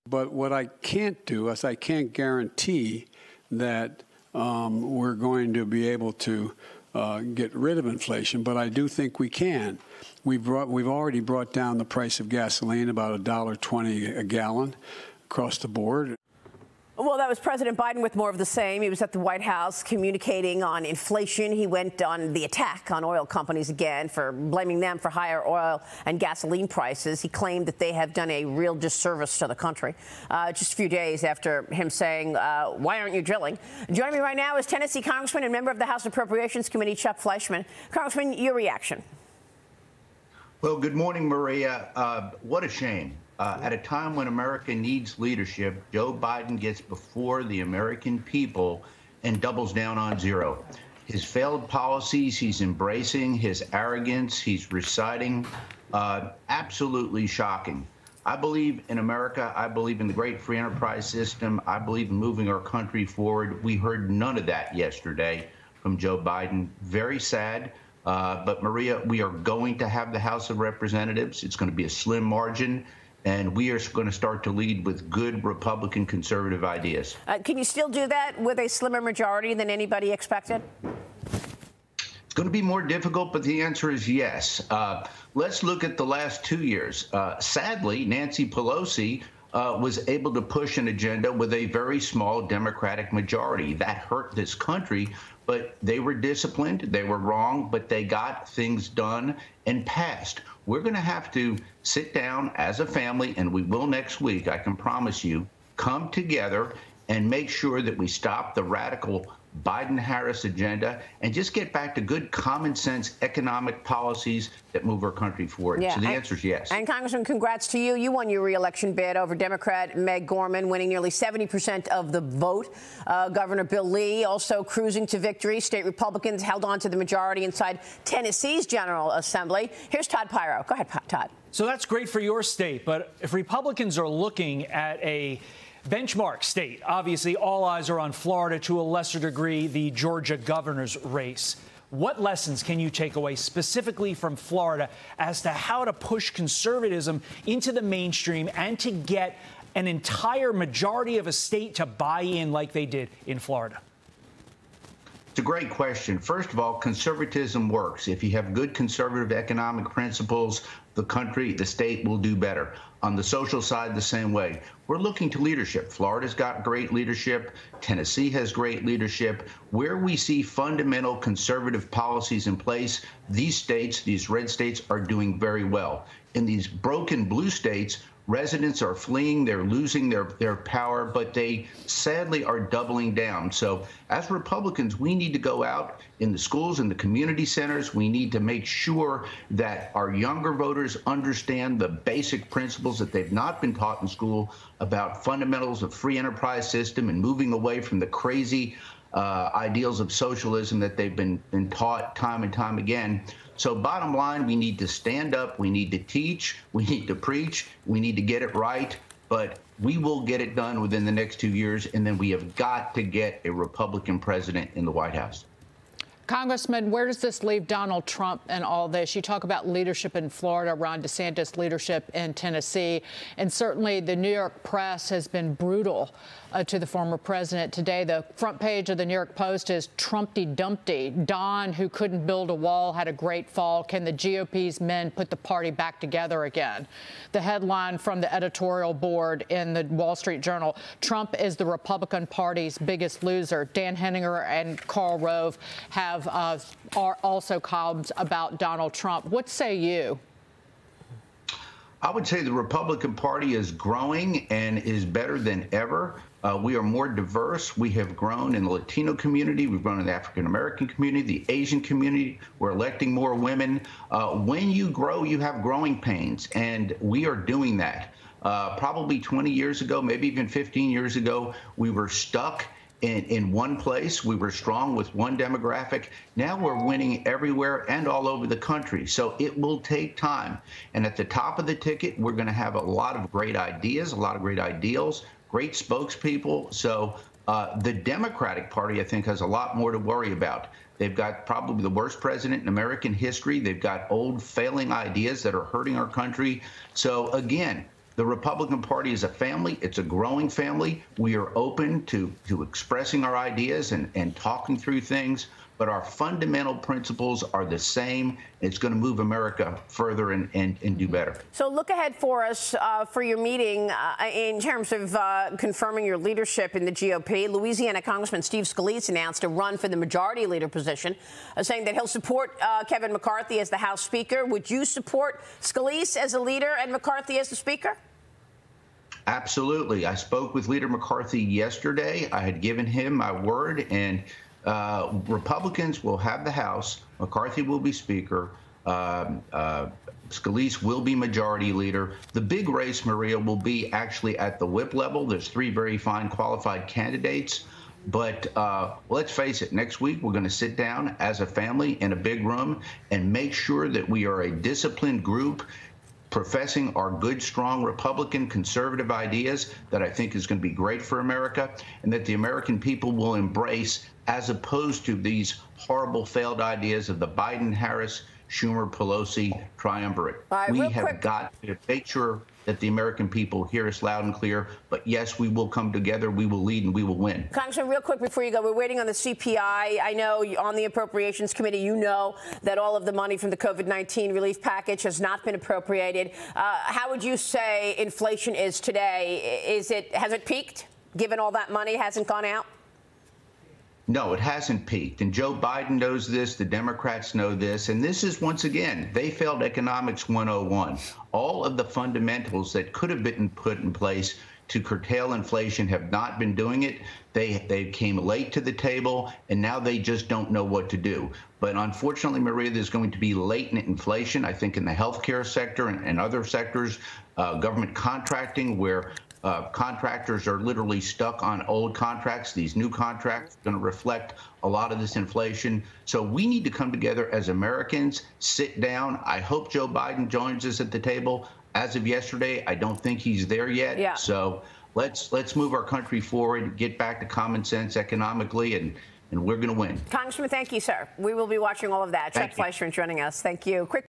But what I can't do is I can't guarantee that we're going to be able to get rid of inflation, but I do think we can. We've already brought down the price of gasoline about $1.20 a gallon across the board. Well, that was President Biden with more of the same. He was at the White House communicating on inflation. He went on the attack on oil companies again for blaming them for higher oil and gasoline prices. He claimed that they have done a real disservice to the country. Just a few days after him saying, why aren't you drilling? Joining me right now is Tennessee Congressman and member of the House Appropriations Committee, Chuck Fleischmann. Congressman, your reaction? Well, good morning, Maria. What a shame. At a time when America needs leadership, Joe Biden gets before the American people and doubles down on zero. His failed policies, he's embracing his arrogance, he's reciting. Absolutely shocking. I believe in America. I believe in the great free enterprise system. I believe in moving our country forward. We heard none of that yesterday from Joe Biden. Very sad. But, Maria, we are going to have the House of Representatives. It's going to be a slim margin. And we are going to start to lead with good Republican conservative ideas. Can you still do that with a slimmer majority than anybody expected? It's going to be more difficult, but the answer is yes. Let's look at the last 2 years. Sadly, Nancy Pelosi was able to push an agenda with a very small Democratic majority. That hurt this country, but they were disciplined. They were wrong, but they got things done and passed. We're going to have to sit down as a family, and we will next week, I can promise you, come together and make sure that we stop the radical Biden-Harris agenda and just get back to good common sense economic policies that move our country forward. Yeah, so the answer is yes. And Congressman, congrats to you. You won your re-election bid over Democrat Meg Gorman, winning nearly 70% of the vote. Governor Bill Lee also cruising to victory. State Republicans held on to the majority inside Tennessee's General Assembly. Here's Todd Pyro. Go ahead, Todd. So that's great for your state. But if Republicans are looking at a benchmark state, obviously all eyes are on Florida, to a lesser degree the Georgia governor's race. What lessons can you take away specifically from Florida as to how to push conservatism into the mainstream and to get an entire majority of a state to buy in like they did in Florida? It's a great question. First of all, conservatism works. If you have good conservative economic principles, the country, the state will do better. On the social side, the same way. We're looking to leadership. Florida's got great leadership. Tennessee has great leadership. Where we see fundamental conservative policies in place, these states, these red states, are doing very well. In these broken blue states, residents are fleeing, they're losing their power, but they sadly are doubling down. So as Republicans, we need to go out in the schools and the community centers. We need to make sure that our younger voters understand the basic principles that they've not been taught in school about fundamentals of free enterprise system and moving away from the crazy ideals of socialism that they've been taught time and time again. So bottom line, we need to stand up, we need to teach, we need to preach, we need to get it right, but we will get it done within the next 2 years, and then we have got to get a Republican president in the White House. Congressman, where does this leave Donald Trump and all this? You talk about leadership in Florida, Ron DeSantis' leadership in Tennessee, and certainly the New York press has been brutal to the former president. Today, the front page of the New York Post is Trumpty Dumpty. Don, who couldn't build a wall, had a great fall. Can the GOP's men put the party back together again? The headline from the editorial board in the Wall Street Journal, Trump is the Republican Party's biggest loser. Dan Henninger and Karl Rove are also columns about Donald Trump. What say you? I would say the Republican Party is growing and is better than ever. We are more diverse. We have grown in the Latino community. We've grown in the African-American community, the Asian community. We're electing more women. When you grow, you have growing pains, and we are doing that. Probably 20 years ago, maybe even 15 years ago, we were stuck in one place. We were strong with one demographic. Now we're winning everywhere and all over the country. So it will take time. And at the top of the ticket, we're going to have a lot of great ideas, a lot of great ideals, great spokespeople. So the Democratic Party, I think, has a lot more to worry about. They've got probably the worst president in American history. They've got old failing ideas that are hurting our country. So again, The Republican Party is a family. It's a growing family. We are open to expressing our ideas and talking through things, but our fundamental principles are the same. It's going to move America further and do better. So look ahead for us for your meeting in terms of confirming your leadership in the GOP. Louisiana Congressman Steve Scalise announced a run for the majority leader position, saying that he'll support Kevin McCarthy as the House Speaker. Would you support Scalise as a leader and McCarthy as the Speaker? Absolutely. I spoke with Leader McCarthy yesterday. I had given him my word, and Republicans will have the House. McCarthy will be Speaker. Scalise will be Majority Leader. The big race, Maria, will be actually at the whip level. There's 3 very fine qualified candidates. But let's face it, next week we're going to sit down as a family in a big room and make sure that we are a disciplined group professing our good, strong Republican conservative ideas that I think is going to be great for America, and that the American people will embrace, as opposed to these horrible failed ideas of the Biden, Harris, Schumer, Pelosi triumvirate. We have got to make sure that the American people hear us loud and clear. But yes, we will come together, we will lead, and we will win. Congressman, real quick before you go, we're waiting on the CPI. I know on the Appropriations Committee, you know that all of the money from the COVID-19 relief package has not been appropriated. How would you say inflation is today? Has it peaked, given all that money hasn't gone out? No, it hasn't peaked. And Joe Biden knows this. The Democrats know this. And this is, once again, they failed economics 101. All of the fundamentals that could have been put in place to curtail inflation have not been doing it. They came late to the table, and now they just don't know what to do. But unfortunately, Maria, there's going to be latent inflation, I think, in the healthcare sector and other sectors, government contracting, where contractors are literally stuck on old contracts. These new contracts are going to reflect a lot of this inflation. So we need to come together as Americans, sit down. I hope Joe Biden joins us at the table. As of yesterday, I don't think he's there yet. Yeah. So let's move our country forward, get back to common sense economically, and we're going to win. Congressman, thank you, sir. We will be watching all of that. Chuck Fleischmann joining us. Thank you. Quick